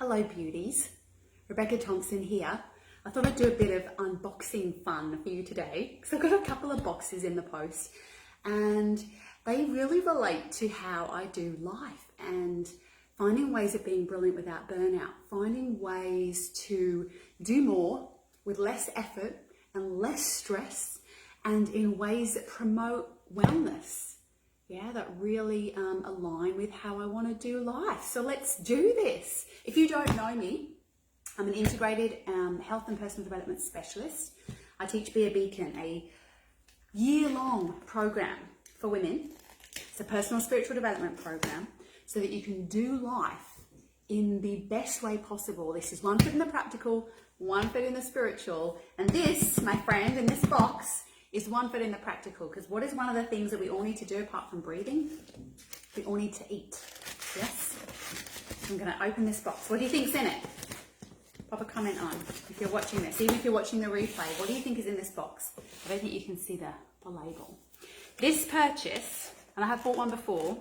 Hello beauties, Rebecca Thompson here. I thought I'd do a bit of unboxing fun for you today because I've got a couple of boxes in the post and they really relate to how I do life and finding ways of being brilliant without burnout, finding ways to do more with less effort and less stress and in ways that promote wellness. Yeah, that really align with how I want to do life. So let's do this. If you don't know me, I'm an integrated health and personal development specialist. I teach Be a Beacon, a year-long program for women. It's a personal spiritual development program so that you can do life in the best way possible. This is one foot in the practical, one foot in the spiritual. And this, my friend, in this box, is one foot in the practical, because what is one of the things that we all need to do apart from breathing? We all need to eat. Yes? I'm going to open this box. What do you think's in it? Pop a comment on if you're watching this. Even if you're watching the replay, what do you think is in this box? I don't think you can see the label. This purchase, and I have bought one before,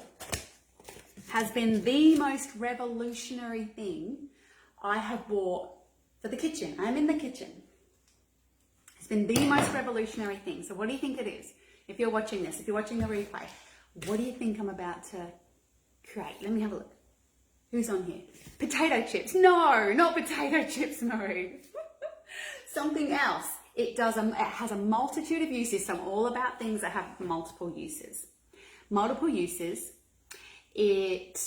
has been the most revolutionary thing I have bought for the kitchen. I'm in the kitchen. It's been the most revolutionary thing. So what do you think it is? If you're watching this, if you're watching the replay, what do you think I'm about to create? Let me have a look. Who's on here? Potato chips. No, not potato chips, Marie. Something else. It has a multitude of uses. So I'm all about things that have multiple uses. Multiple uses. It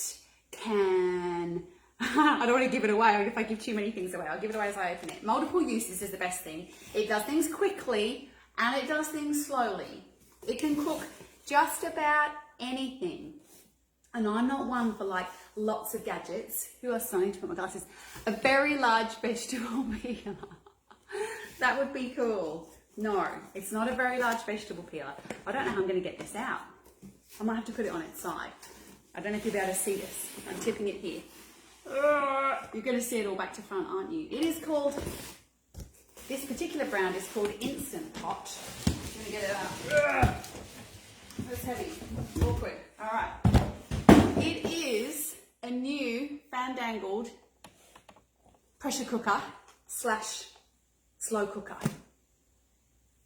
can... I don't want to give it away. If I give too many things away, I'll give it away as I open it. Multiple uses is the best thing. It does things quickly and it does things slowly. It can cook just about anything. And I'm not one for like lots of gadgets. Who else is need to put my glasses? A very large vegetable peeler. That would be cool. No, it's not a very large vegetable peeler. I don't know how I'm going to get this out. I might have to put it on its side. I don't know if you'll be able to see this. I'm tipping it here. You're going to see it all back to front, aren't you? It is called, this particular brand is called Instant Pot. I'm going to get it out. That's heavy. Awkward. All right. It is a new fandangled pressure cooker / slow cooker.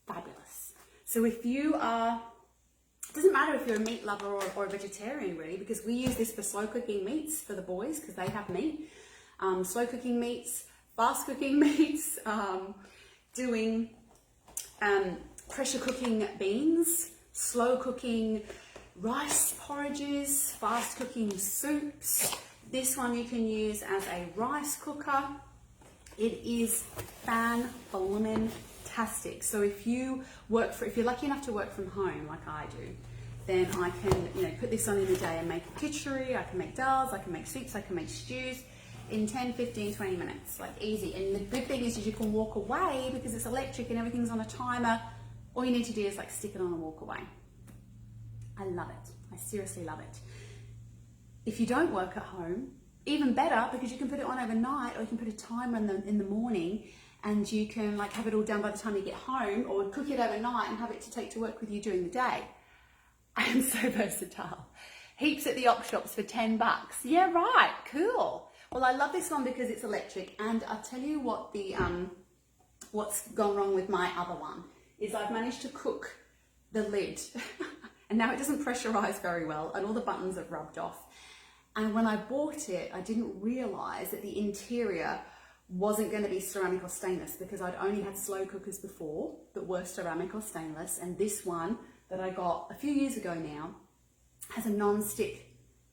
Fabulous. So if you are, it doesn't matter if you're a meat lover or a vegetarian really, because we use this for slow cooking meats for the boys because they have meat. Slow cooking meats, fast cooking meats, doing pressure cooking beans, slow cooking rice porridges, fast cooking soups. This one you can use as a rice cooker. It is fantastic. So if you're lucky enough to work from home like I do, then I can put this on in the day and make a khichdi, I can make dals, I can make soups, I can make stews in 10, 15, 20 minutes, like easy. And the good thing is you can walk away because it's electric and everything's on a timer. All you need to do is like stick it on and walk away. I love it. I seriously love it. If you don't work at home, even better, because you can put it on overnight or you can put a timer in the morning and you can like have it all done by the time you get home, or cook it overnight and have it to take to work with you during the day. I am so versatile. Heaps at the op shops for $10. Yeah, right, cool. Well, I love this one because it's electric, and I'll tell you what what's gone wrong with my other one is I've managed to cook the lid and now it doesn't pressurize very well and all the buttons have rubbed off. And when I bought it, I didn't realize that the interior wasn't going to be ceramic or stainless, because I'd only had slow cookers before that were ceramic or stainless, and this one that I got a few years ago now has a non-stick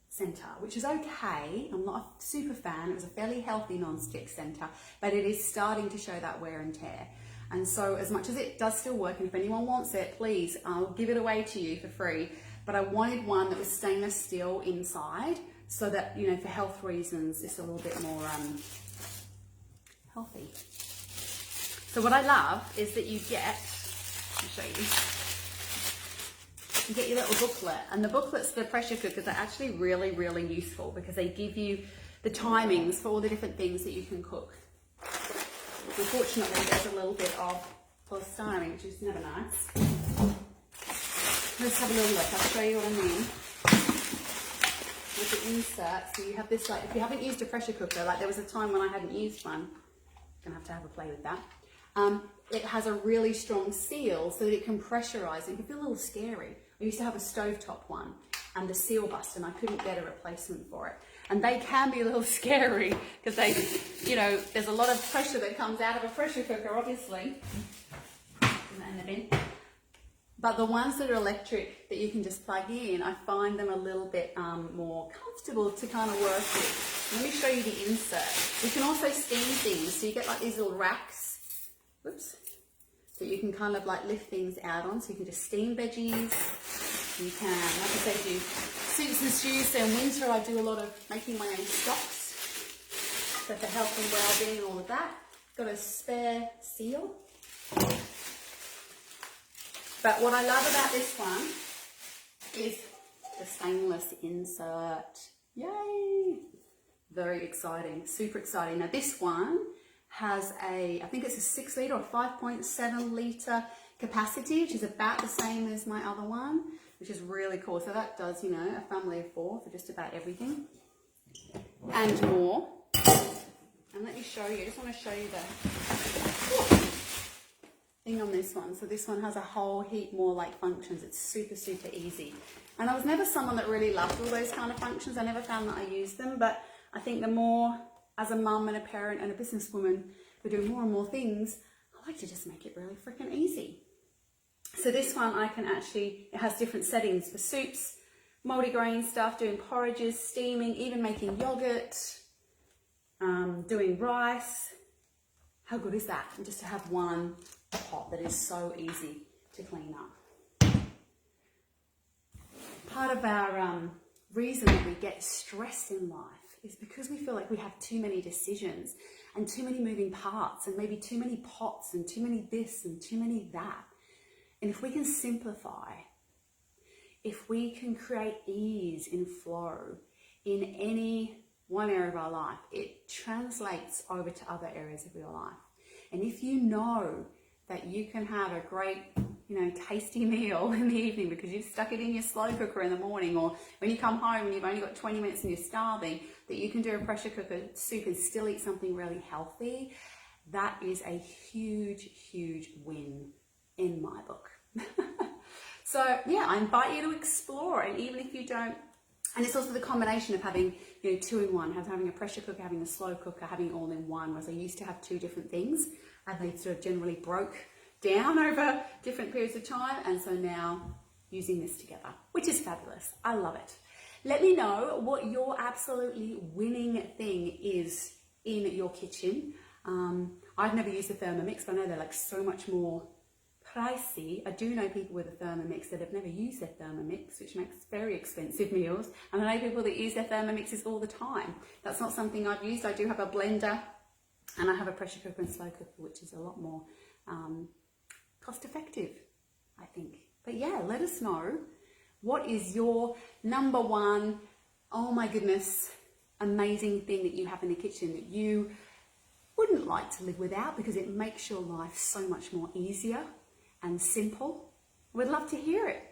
center, which is okay. I'm not a super fan. It was a fairly healthy non-stick center, but it is starting to show that wear and tear. And so as much as it does still work, and if anyone wants it, please, I'll give it away to you for free. But I wanted one that was stainless steel inside so that, for health reasons, it's a little bit more healthy. So what I love is that you get, I'll show you. You get your little booklet, and the booklets for pressure cookers are actually really, really useful because they give you the timings for all the different things that you can cook. Unfortunately, there's a little bit of polystyrene, which is never nice. Let's have a little look. I'll show you what I mean. with the insert. So you have this, like, if you haven't used a pressure cooker, like there was a time when I hadn't used one, I'm gonna have a play with that. It has a really strong seal so that it can pressurize. It can feel a little scary. I used to have a stovetop one and the seal busted and I couldn't get a replacement for it. And they can be a little scary because they, you know, there's a lot of pressure that comes out of a pressure cooker, obviously. But the ones that are electric that you can just plug in, I find them a little bit more comfortable to kind of work with. Let me show you the insert. You can also steam things. So you get like these little racks. Whoops. So you can kind of like lift things out on. So you can just steam veggies. You can, like I said, do soups and stews. So in winter I do a lot of making my own stocks. So for health and well-being and all of that. Got a spare seal. But what I love about this one is the stainless insert. Yay! Very exciting, super exciting. Now this one has I think it's a 6 litre or 5.7 litre capacity, which is about the same as my other one, which is really cool. So that does, you know, a family of 4 for just about everything and more. And let me show you, I just want to show you the thing on this one. So this one has a whole heap more like functions. It's super, super easy. And I was never someone that really loved all those kind of functions. I never found that I used them, but I think the more, as a mum and a parent and a businesswoman, we're doing more and more things, I like to just make it really freaking easy. So this one I can actually, it has different settings for soups, multigrain stuff, doing porridges, steaming, even making yogurt, doing rice. How good is that? And just to have one pot that is so easy to clean up. Part of our reason that we get stressed in life is because we feel like we have too many decisions and too many moving parts and maybe too many pots and too many this and too many that. And if we can simplify, if we can create ease and flow in any one area of our life, it translates over to other areas of your life. And if you know that you can have a great, you know, tasty meal in the evening because you've stuck it in your slow cooker in the morning, or when you come home and you've only got 20 minutes and you're starving, that you can do a pressure cooker soup and still eat something really healthy, that is a huge, huge win in my book. So yeah, I invite you to explore, and even if you don't, and it's also the combination of having, you know, 2 in 1, having a pressure cooker, having a slow cooker, having all in one, whereas I used to have 2 different things and they sort of generally broke down over different periods of time, and so now using this together, which is fabulous. I love it. Let me know what your absolutely winning thing is in your kitchen. I've never used a Thermomix, but I know they're like so much more pricey. I do know people with a Thermomix that have never used their Thermomix, which makes very expensive meals. And I know people that use their Thermomixes all the time. That's not something I've used. I do have a blender and I have a pressure cooker and slow cooker, which is a lot more cost effective, I think. But yeah, let us know, what is your number one, oh my goodness, amazing thing that you have in the kitchen that you wouldn't like to live without because it makes your life so much more easier and simple? We'd love to hear it.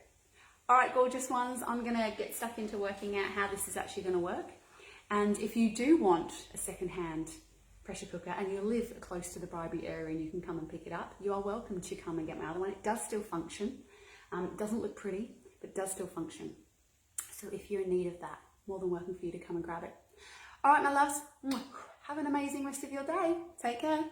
All right, gorgeous ones, I'm gonna get stuck into working out how this is actually gonna work. And if you do want a secondhand pressure cooker and you live close to the Bribery area and you can come and pick it up, you are welcome to come and get my other one. It does still function. It doesn't look pretty, but it does still function. So if you're in need of that, more than welcome for you to come and grab it. All right, my loves, have an amazing rest of your day. Take care.